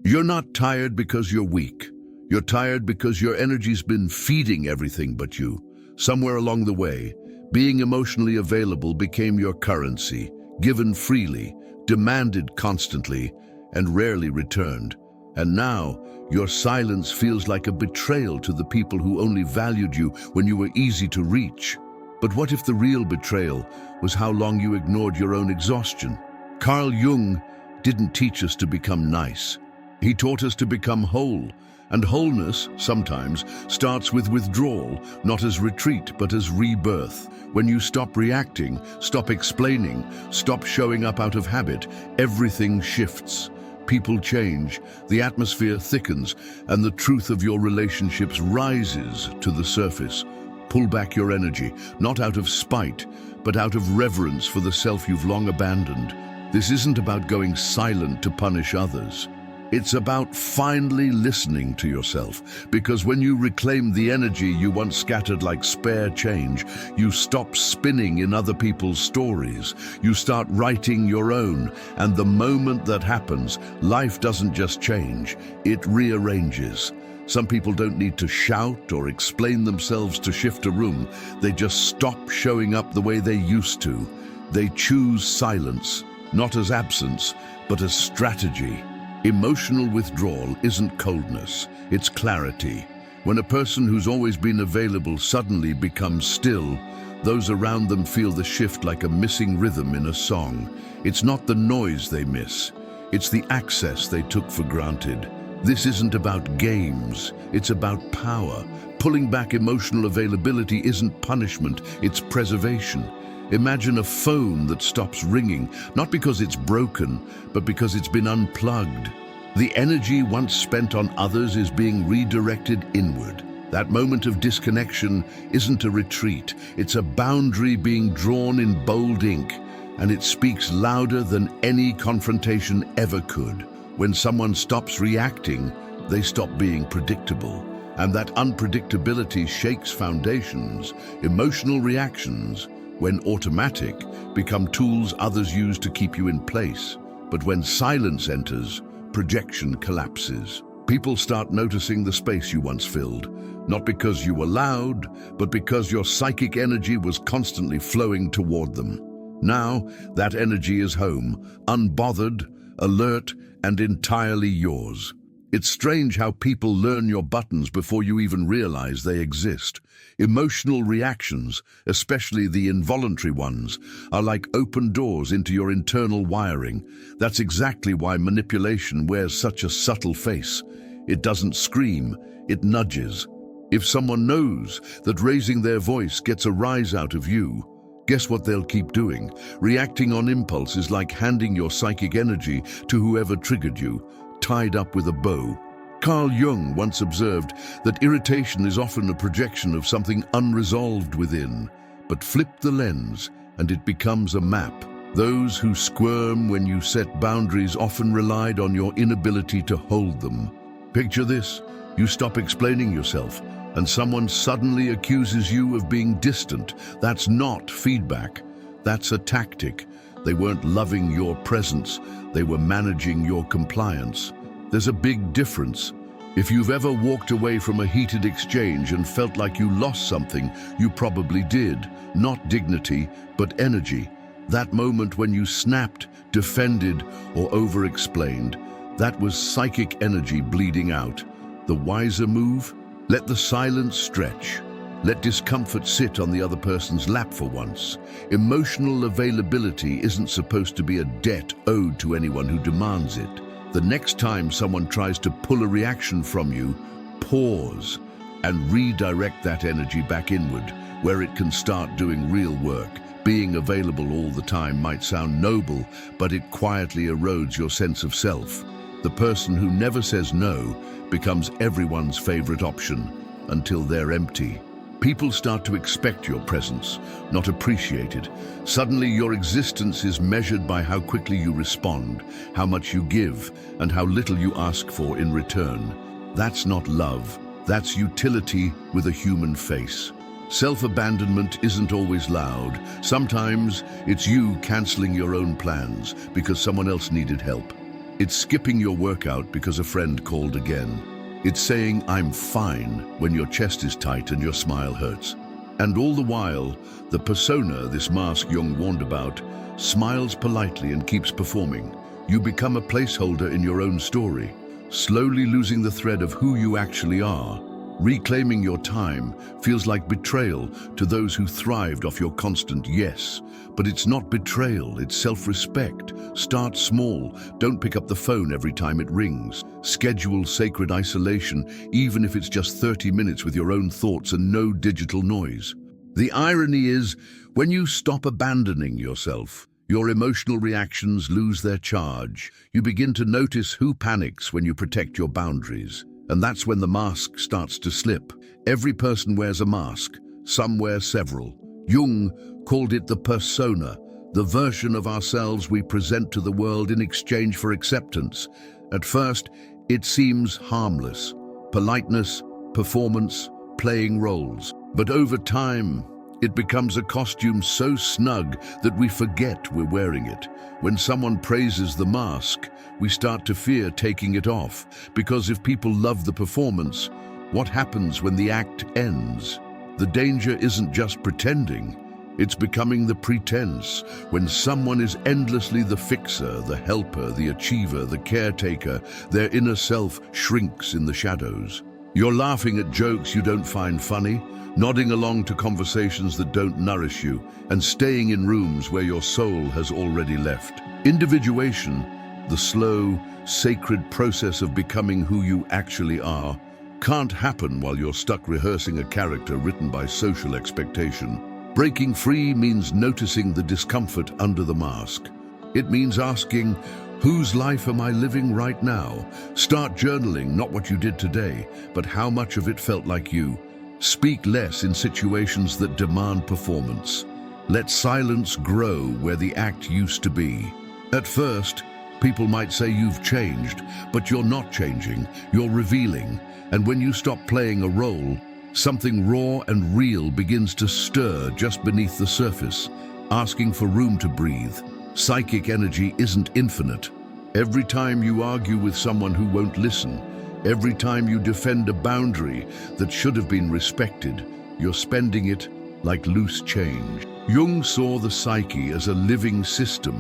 You're not tired because you're weak. You're tired because your energy's been feeding everything but you. Somewhere along the way, being emotionally available became your currency, given freely, demanded constantly, and rarely returned. And now, your silence feels like a betrayal to the people who only valued you when you were easy to reach. But what if the real betrayal was how long you ignored your own exhaustion? Carl Jung didn't teach us to become nice. He taught us to become whole. And wholeness, sometimes, starts with withdrawal, not as retreat, but as rebirth. When you stop reacting, stop explaining, stop showing up out of habit, everything shifts. People change, the atmosphere thickens, and the truth of your relationships rises to the surface. Pull back your energy, not out of spite, but out of reverence for the self you've long abandoned. This isn't about going silent to punish others. It's about finally listening to yourself, because when you reclaim the energy you once scattered like spare change, you stop spinning in other people's stories. You start writing your own, and the moment that happens, life doesn't just change, it rearranges. Some people don't need to shout or explain themselves to shift a room. They just stop showing up the way they used to. They choose silence, not as absence, but as strategy. Emotional withdrawal isn't coldness, it's clarity. When a person who's always been available suddenly becomes still, those around them feel the shift like a missing rhythm in a song. It's not the noise they miss, it's the access they took for granted. This isn't about games, it's about power. Pulling back emotional availability isn't punishment, it's preservation. Imagine a phone that stops ringing, not because it's broken, but because it's been unplugged. The energy once spent on others is being redirected inward. That moment of disconnection isn't a retreat, it's a boundary being drawn in bold ink, and it speaks louder than any confrontation ever could. When someone stops reacting, they stop being predictable. And that unpredictability shakes foundations. Emotional reactions, when automatic, become tools others use to keep you in place. But when silence enters, projection collapses. People start noticing the space you once filled, not because you were loud, but because your psychic energy was constantly flowing toward them. Now, that energy is home, unbothered, alert, and entirely yours. It's strange how people learn your buttons before you even realize they exist. Emotional reactions, especially the involuntary ones, are like open doors into your internal wiring. That's exactly why manipulation wears such a subtle face. It doesn't scream, it nudges. If someone knows that raising their voice gets a rise out of you, guess what they'll keep doing? Reacting on impulse is like handing your psychic energy to whoever triggered you, tied up with a bow. Carl Jung once observed that irritation is often a projection of something unresolved within. But flip the lens, and it becomes a map. Those who squirm when you set boundaries often relied on your inability to hold them. Picture this: you stop explaining yourself, and someone suddenly accuses you of being distant. That's not feedback. That's a tactic. They weren't loving your presence, they were managing your compliance. There's a big difference. If you've ever walked away from a heated exchange and felt like you lost something, you probably did. Not dignity, but energy. That moment when you snapped, defended, or over-explained, that was psychic energy bleeding out. The wiser move? Let the silence stretch. Let discomfort sit on the other person's lap for once. Emotional availability isn't supposed to be a debt owed to anyone who demands it. The next time someone tries to pull a reaction from you, pause and redirect that energy back inward, where it can start doing real work. Being available all the time might sound noble, but it quietly erodes your sense of self. The person who never says no becomes everyone's favorite option until they're empty. People start to expect your presence, not appreciate it. Suddenly your existence is measured by how quickly you respond, how much you give, and how little you ask for in return. That's not love, that's utility with a human face. Self-abandonment isn't always loud. Sometimes it's you canceling your own plans because someone else needed help. It's skipping your workout because a friend called again. It's saying, "I'm fine," when your chest is tight and your smile hurts. And all the while, the persona, this mask Jung warned about, smiles politely and keeps performing. You become a placeholder in your own story, slowly losing the thread of who you actually are. Reclaiming your time feels like betrayal to those who thrived off your constant yes. But it's not betrayal, it's self-respect. Start small. Don't pick up the phone every time it rings. Schedule sacred isolation, even if it's just 30 minutes with your own thoughts and no digital noise. The irony is, when you stop abandoning yourself, your emotional reactions lose their charge. You begin to notice who panics when you protect your boundaries. And that's when the mask starts to slip. Every person wears a mask. Some wear several. Jung called it the persona, the version of ourselves we present to the world in exchange for acceptance. At first, it seems harmless. Politeness, performance, playing roles. But over time, it becomes a costume so snug that we forget we're wearing it. When someone praises the mask, we start to fear taking it off, because if people love the performance, what happens when the act ends? The danger isn't just pretending, it's becoming the pretense. When someone is endlessly the fixer, the helper, the achiever, the caretaker, their inner self shrinks in the shadows. You're laughing at jokes you don't find funny, nodding along to conversations that don't nourish you, and staying in rooms where your soul has already left. Individuation, the slow, sacred process of becoming who you actually are, can't happen while you're stuck rehearsing a character written by social expectation. Breaking free means noticing the discomfort under the mask. It means asking, whose life am I living right now? Start journaling, not what you did today, but how much of it felt like you. Speak less in situations that demand performance. Let silence grow where the act used to be. At first, people might say you've changed, but you're not changing, you're revealing. And when you stop playing a role, something raw and real begins to stir just beneath the surface, asking for room to breathe. Psychic energy isn't infinite. Every time you argue with someone who won't listen, every time you defend a boundary that should have been respected, you're spending it like loose change. Jung saw the psyche as a living system,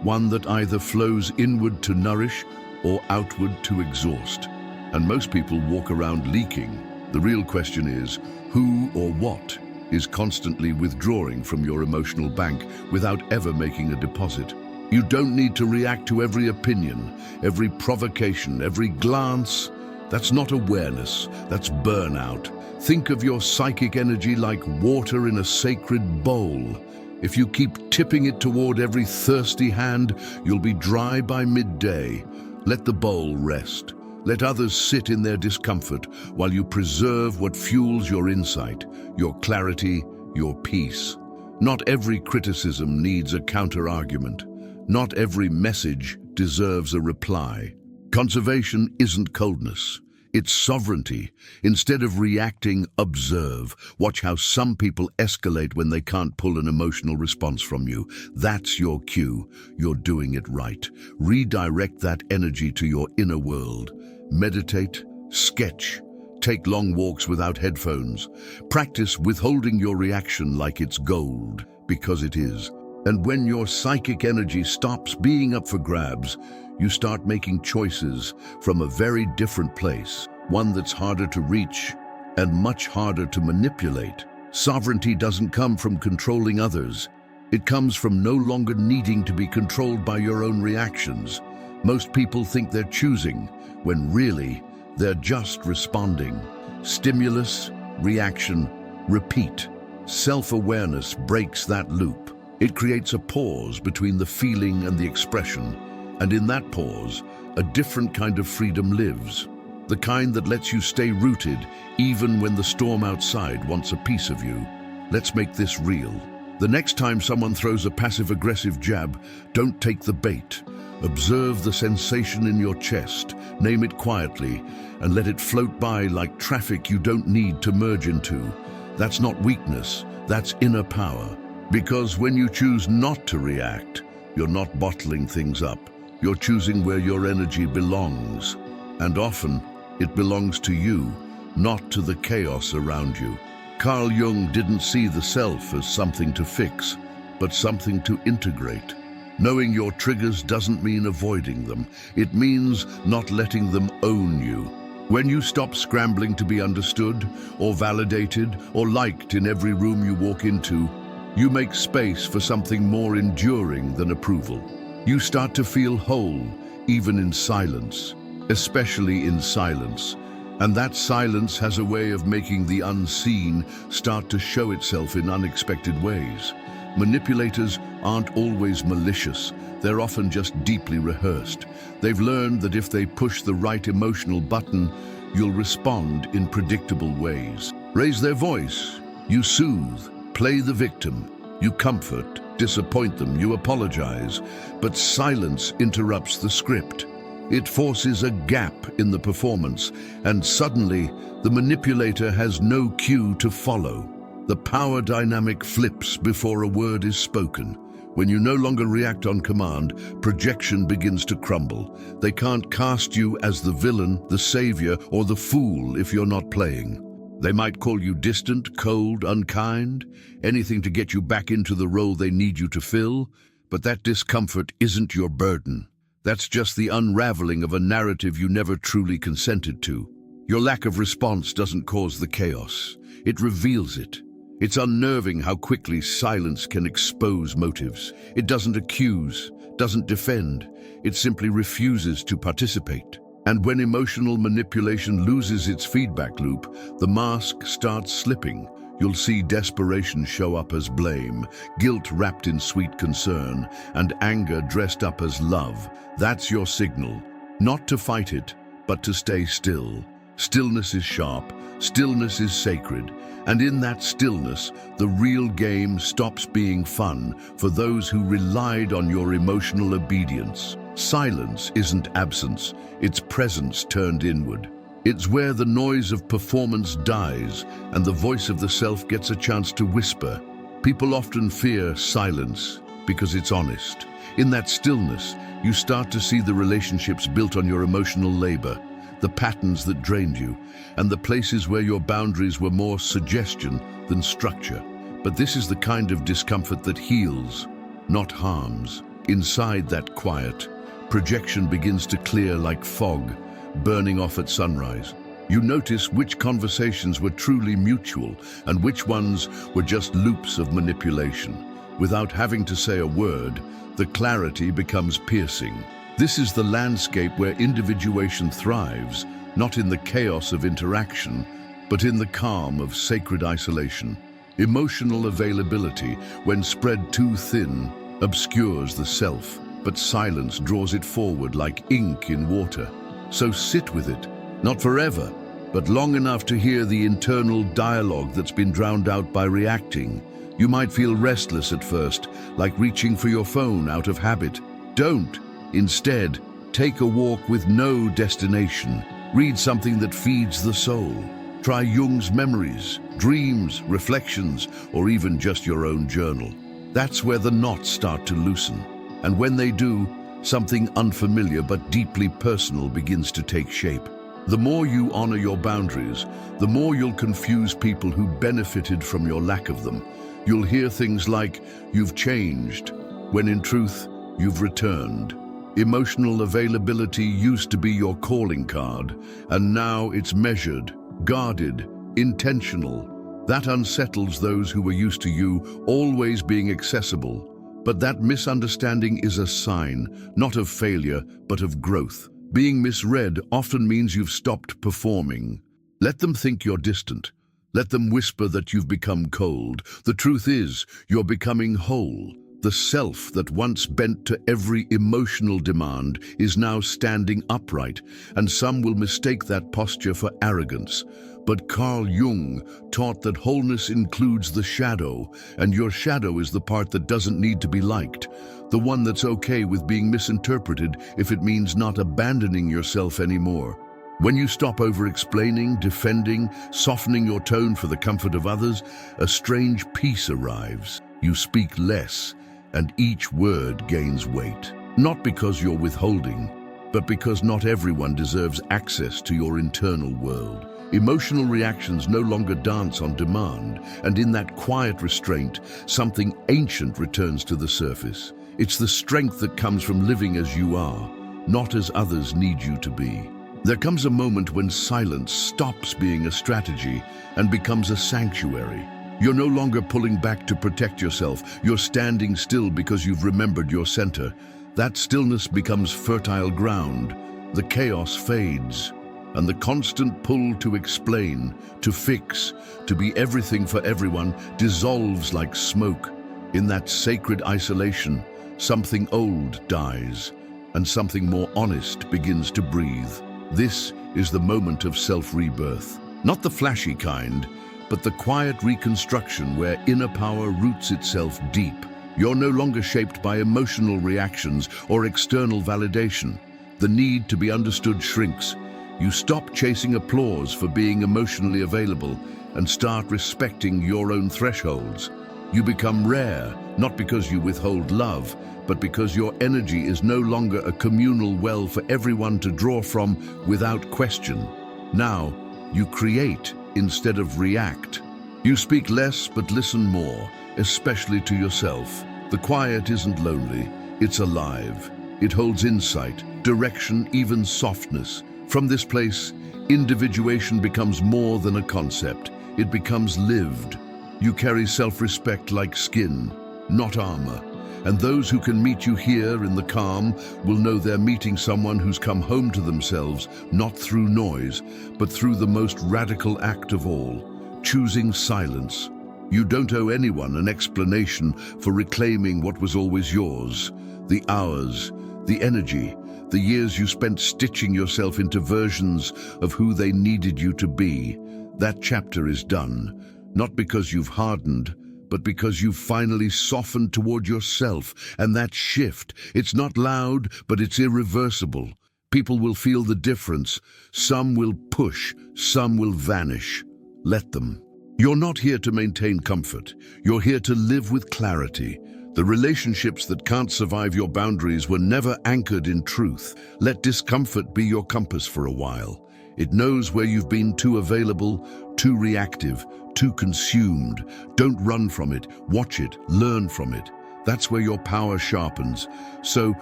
one that either flows inward to nourish or outward to exhaust. And most people walk around leaking. The real question is, who or what is constantly withdrawing from your emotional bank without ever making a deposit? You don't need to react to every opinion, every provocation, every glance. That's not awareness, that's burnout. Think of your psychic energy like water in a sacred bowl. If you keep tipping it toward every thirsty hand, you'll be dry by midday. Let the bowl rest. Let others sit in their discomfort while you preserve what fuels your insight, your clarity, your peace. Not every criticism needs a counter-argument. Not every message deserves a reply. Conservation isn't coldness. It's sovereignty. Instead of reacting, observe. Watch how some people escalate when they can't pull an emotional response from you. That's your cue. You're doing it right. Redirect that energy to your inner world. Meditate, sketch, take long walks without headphones. Practice withholding your reaction like it's gold, because it is. And when your psychic energy stops being up for grabs, you start making choices from a very different place, one that's harder to reach and much harder to manipulate. Sovereignty doesn't come from controlling others. It comes from no longer needing to be controlled by your own reactions. Most people think they're choosing, when really, they're just responding. Stimulus, reaction, repeat. Self-awareness breaks that loop. It creates a pause between the feeling and the expression, and in that pause, a different kind of freedom lives. The kind that lets you stay rooted even when the storm outside wants a piece of you. Let's make this real. The next time someone throws a passive-aggressive jab, don't take the bait. Observe the sensation in your chest, name it quietly, and let it float by like traffic you don't need to merge into. That's not weakness, that's inner power. Because when you choose not to react, you're not bottling things up. You're choosing where your energy belongs, and often it belongs to you, not to the chaos around you. Carl Jung didn't see the self as something to fix, but something to integrate. Knowing your triggers doesn't mean avoiding them. It means not letting them own you. When you stop scrambling to be understood, or validated, or liked in every room you walk into, you make space for something more enduring than approval. You start to feel whole, even in silence, especially in silence. And that silence has a way of making the unseen start to show itself in unexpected ways. Manipulators aren't always malicious. They're often just deeply rehearsed. They've learned that if they push the right emotional button, you'll respond in predictable ways. Raise their voice. You soothe. Play the victim. You comfort. Disappoint them. You apologize. But silence interrupts the script. It forces a gap in the performance, and suddenly the manipulator has no cue to follow. The power dynamic flips before a word is spoken. When you no longer react on command, projection begins to crumble. They can't cast you as the villain, the savior, or the fool if you're not playing. They might call you distant, cold, unkind, anything to get you back into the role they need you to fill, but that discomfort isn't your burden. That's just the unraveling of a narrative you never truly consented to. Your lack of response doesn't cause the chaos. It reveals it. It's unnerving how quickly silence can expose motives. It doesn't accuse, doesn't defend. It simply refuses to participate. And when emotional manipulation loses its feedback loop, the mask starts slipping. You'll see desperation show up as blame, guilt wrapped in sweet concern, and anger dressed up as love. That's your signal. Not to fight it, but to stay still. Stillness is sharp, stillness is sacred, and in that stillness, the real game stops being fun for those who relied on your emotional obedience. Silence isn't absence, it's presence turned inward. It's where the noise of performance dies and the voice of the self gets a chance to whisper. People often fear silence because it's honest. In that stillness, you start to see the relationships built on your emotional labor, the patterns that drained you, and the places where your boundaries were more suggestion than structure. But this is the kind of discomfort that heals, not harms. Inside that quiet, projection begins to clear like fog, burning off at sunrise. You notice which conversations were truly mutual and which ones were just loops of manipulation. Without having to say a word, the clarity becomes piercing. This is the landscape where individuation thrives, not in the chaos of interaction, but in the calm of sacred isolation. Emotional availability, when spread too thin, obscures the self, but silence draws it forward like ink in water. So sit with it, not forever, but long enough to hear the internal dialogue that's been drowned out by reacting. You might feel restless at first, like reaching for your phone out of habit. Don't. Instead, take a walk with no destination. Read something that feeds the soul. Try Jung's memories, dreams, reflections, or even just your own journal. That's where the knots start to loosen. And when they do, something unfamiliar but deeply personal begins to take shape. The more you honor your boundaries, the more you'll confuse people who benefited from your lack of them. You'll hear things like, "You've changed," when in truth, you've returned. Emotional availability used to be your calling card, and now it's measured, guarded, intentional. That unsettles those who were used to you always being accessible. But that misunderstanding is a sign, not of failure, but of growth. Being misread often means you've stopped performing. Let them think you're distant. Let them whisper that you've become cold. The truth is, you're becoming whole. The self that once bent to every emotional demand is now standing upright, and some will mistake that posture for arrogance. But Carl Jung taught that wholeness includes the shadow, and your shadow is the part that doesn't need to be liked, the one that's okay with being misinterpreted if it means not abandoning yourself anymore. When you stop over-explaining, defending, softening your tone for the comfort of others, a strange peace arrives. You speak less, and each word gains weight. Not because you're withholding, but because not everyone deserves access to your internal world. Emotional reactions no longer dance on demand, and in that quiet restraint, something ancient returns to the surface. It's the strength that comes from living as you are, not as others need you to be. There comes a moment when silence stops being a strategy and becomes a sanctuary. You're no longer pulling back to protect yourself. You're standing still because you've remembered your center. That stillness becomes fertile ground. The chaos fades, and the constant pull to explain, to fix, to be everything for everyone dissolves like smoke. In that sacred isolation, something old dies, and something more honest begins to breathe. This is the moment of self-rebirth. Not the flashy kind, but the quiet reconstruction where inner power roots itself deep. You're no longer shaped by emotional reactions or external validation. The need to be understood shrinks. You stop chasing applause for being emotionally available and start respecting your own thresholds. You become rare, not because you withhold love, but because your energy is no longer a communal well for everyone to draw from without question. Now, you create instead of react. You speak less but listen more, especially to yourself. The quiet isn't lonely, it's alive. It holds insight, direction, even softness. From this place, individuation becomes more than a concept. It becomes lived. You carry self-respect like skin, not armor. And those who can meet you here in the calm will know they're meeting someone who's come home to themselves, not through noise, but through the most radical act of all, choosing silence. You don't owe anyone an explanation for reclaiming what was always yours. The hours, the energy, the years you spent stitching yourself into versions of who they needed you to be. That chapter is done, not because you've hardened, but because you've finally softened toward yourself. And that shift, it's not loud, but it's irreversible. People will feel the difference. Some will push, some will vanish. Let them. You're not here to maintain comfort. You're here to live with clarity. The relationships that can't survive your boundaries were never anchored in truth. Let discomfort be your compass for a while. It knows where you've been too available, too reactive, too consumed. Don't run from it. Watch it. Learn from it. That's where your power sharpens. So,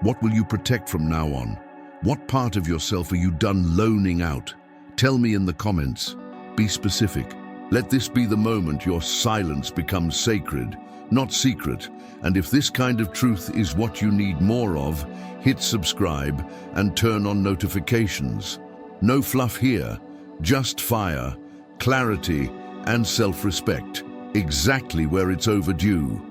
what will you protect from now on? What part of yourself are you done loaning out? Tell me in the comments. Be specific. Let this be the moment your silence becomes sacred, not secret. And if this kind of truth is what you need more of, hit subscribe and turn on notifications. No fluff here, just fire, clarity, and self-respect. Exactly where it's overdue.